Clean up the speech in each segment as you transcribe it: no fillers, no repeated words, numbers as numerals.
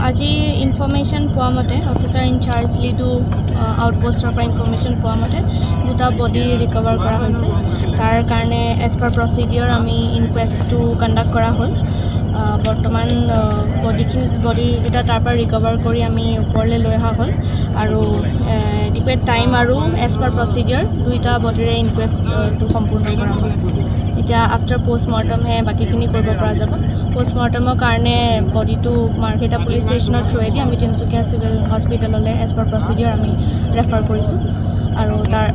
আজি ইনফৰমেশ্যন পোৱা মতে অফিচাৰ ইনচাৰ্জ লিডু আউটপোষ্টৰ পৰা ইনফৰমেশ্যন পোৱা মতে দুটা বডি ৰিকভাৰ কৰা হৈছে। তাৰ কাৰণে এজ পাৰ প্ৰচিডিঅ'ৰ আমি ইনকুৱেষ্টটো কণ্ডাক্ট কৰা হ'ল। বৰ্তমান বডিকেইটা তাৰ পৰা ৰিকভাৰ কৰি আমি ওপৰলৈ লৈ অহা হ'ল আৰু ডিপেড টাইম আৰু এজ পাৰ প্ৰচিডিঅ'ৰ দুইটা বডিৰে ইনকুৱেষ্টটো সম্পূৰ্ণ কৰা হ'ল। এতিয়া আফটাৰ পষ্টমৰ্টমহে বাকীখিনি কৰিব পৰা যাব। পষ্টমৰ্টমৰ কাৰণে বডিটো মাৰ্ঘেৰিটা পুলিচ ষ্টেচনৰ থ্ৰুৱেদি আমি তিনিচুকীয়া চিভিল হস্পিটেললৈ এজ পাৰ প্ৰচিডিঅ'ৰ আমি ৰেফাৰ কৰিছোঁ আৰু তাৰ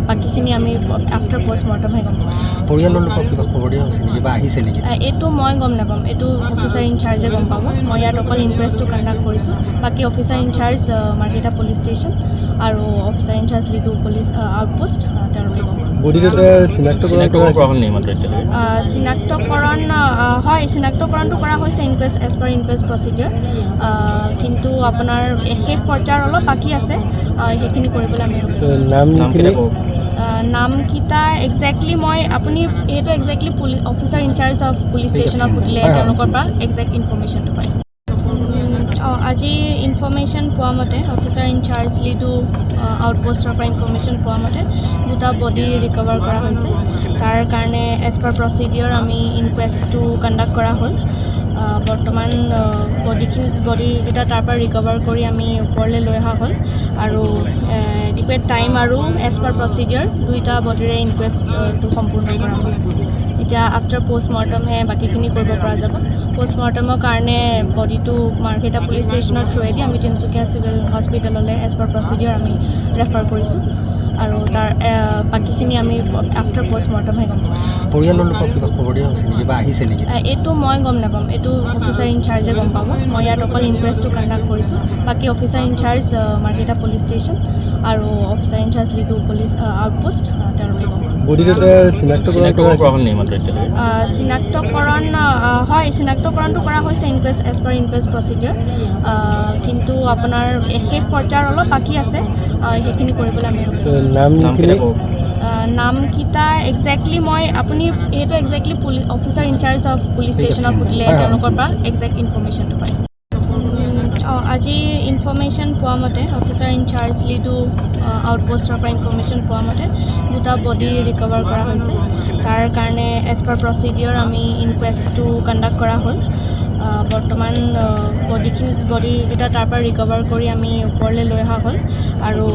বাকীখিনি আমি আফটাৰ পষ্টমৰ্টমহে গম পাম। পৰিয়ালৰ লোকক কিবা খবৰ দিয়া হৈছে নেকি বা আহিছে নেকি? এইটো মই গম নাপাম, এইটো অফিচাৰ ইনচাৰ্জে গম পাব। মই ইয়াত অকল ইনকুৱেষ্টটো কণ্ডাক্ট কৰিছোঁ। বাকী officer in charge Margherita police station আৰু officer in charge Ledo police outpost তেওঁলোকে গম পাব। চিনাক্তকৰণটো কৰা হৈছে এজ পাৰ ইনকুৱেষ্ট প্ৰচিডিঅ'ৰ, কিন্তু আপোনাৰ শেষ পৰ্যায়ৰ অলপ বাকী আছে, সেইখিনি কৰিবলৈ আমি নামকেইটা একজেক্টলি আপুনি সেইটো exactly officer in charge of police ষ্টেচনক সুধিলে তেওঁলোকৰ পৰা একজেক্ট ইনফৰমেশ্যনটো পায়। আজি ইনফৰমেশ্যন পোৱা মতে অফিচাৰ ইনচাৰ্জ লিডু আউটপোষ্টৰ পৰা ইনফৰমেশ্যন পোৱা মতে দুটা বডি ৰিকভাৰ কৰা হৈছে। তাৰ কাৰণে এজ পাৰ প্ৰচিডিঅ'ৰ আমি ইনকুৱেষ্টটো কণ্ডাক্ট কৰা হ'ল। বৰ্তমান বডিকেইটা তাৰ পৰা ৰিকভাৰ কৰি আমি ওপৰলৈ লৈ অহা হ'ল আৰু ডিপেড টাইম আৰু এজ পাৰ প্ৰচিডিঅ'ৰ দুইটা বডিৰে ইনকুৱেষ্টটো সম্পূৰ্ণ কৰা হ'ল। এতিয়া আফটাৰ পষ্টমৰ্টমহে বাকীখিনি কৰিব পৰা যাব। পষ্টমৰ্টমৰ কাৰণে বডিটো মাৰ্ঘেৰিটা পুলিচ ষ্টেচনৰ থ্ৰুৱেদি আমি তিনিচুকীয়া চিভিল হস্পিটেললৈ এজ পাৰ প্ৰচিডিঅ'ৰ আমি ৰেফাৰ কৰিছোঁ আৰু তাৰ বাকীখিনি আমি আফটাৰ পষ্টমৰ্টমহে গম পাম। পৰিয়ালৰ লোকক কিবা খবৰ দিয়া হৈছে নেকি বা আহিছে নেকি? এইটো মই গম নাপাম, এইটো অফিচাৰ ইনচাৰ্জে গম পাব। মই ইয়াত অকল ইনকুৱেষ্টটো কণ্ডাক্ট কৰিছোঁ। বাকী officer in charge Margherita police station আৰু officer in charge Ledo police outpost তেওঁলোকে গম পাব। চিনাক্তকৰণটো কৰা হৈছে এজ পাৰ ইনকুৱেষ্ট প্ৰচিডিঅ'ৰ, কিন্তু আপোনাৰ শেষ পৰ্যায়ৰ অলপ বাকী আছে, সেইখিনি কৰিবলৈ আমি নামকেইটা একজেক্টলি আপুনি সেইটো exactly officer in charge of police ষ্টেচনক সুধিলে তেওঁলোকৰ পৰা একজেক্ট ইনফৰমেশ্যনটো পায়। আজি ইনফৰমেশ্যন পোৱা মতে অফিচাৰ ইনচাৰ্জ লিডু আউটপোষ্টৰ পৰা ইনফৰমেশ্যন পোৱা মতে দুটা বডি ৰিকভাৰ কৰা হৈছে। তাৰ কাৰণে এজ পাৰ প্ৰচিডিঅ'ৰ আমি ইনকুৱেষ্টটো কণ্ডাক্ট কৰা হ'ল। বৰ্তমান বডিকেইটা তাৰ পৰা ৰিকভাৰ কৰি আমি ওপৰলৈ লৈ অহা হ'ল আৰু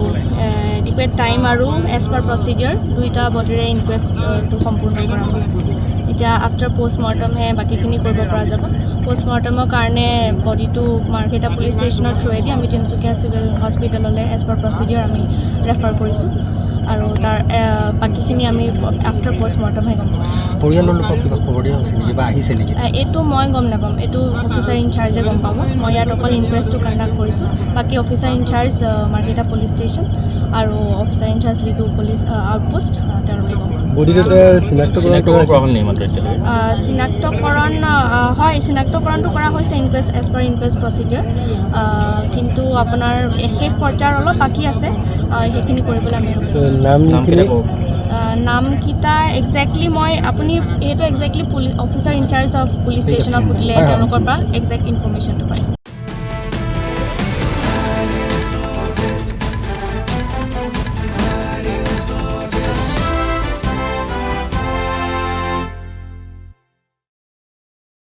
ডিপেড টাইম আৰু এজ পাৰ প্ৰচিডিঅ'ৰ দুইটা বডিৰে ইনকুৱেষ্টটো সম্পূৰ্ণ কৰা হ'ল। এতিয়া আফটাৰ পষ্টমৰ্টমহে বাকীখিনি কৰিব পৰা যাব। পষ্টমৰ্টমৰ কাৰণে বডিটো মাৰ্ঘেৰিটা পুলিচ ষ্টেচনৰ থ্ৰুৱেদি আমি তিনিচুকীয়া চিভিল হস্পিটেললৈ এজ পাৰ প্ৰচিডিঅ'ৰ আমি ৰেফাৰ কৰিছোঁ আৰু তাৰ বাকীখিনি আমি আফটাৰ পষ্টমৰ্টমহে গম পাম। পৰিয়ালৰ লোকক কিবা খবৰ দিয়া হৈছে নেকি বা আহিছে নেকি? এইটো মই গম নাপাম, এইটো অফিচাৰ ইনচাৰ্জে গম পাব। মই ইয়াত অকল ইনকুৱেষ্টটো কণ্ডাক্ট কৰিছোঁ। বাকী officer in charge Margherita police station আৰু officer in charge Ledo police outpost তেওঁলোকে গম পাব। চিনাক্তকৰণটো কৰা হৈছে এজ পাৰ ইনকুৱেষ্ট প্ৰচিডিঅ'ৰ, কিন্তু আপোনাৰ শেষ পৰ্যায়ৰ অলপ বাকী আছে, সেইখিনি কৰিবলৈ আমি নামকেইটা একজেক্টলি আপুনি সেইটো exactly officer in charge of police ষ্টেচনক সুধিলে তেওঁলোকৰ পৰা একজেক্ট ইনফৰমেশ্যনটো পায়।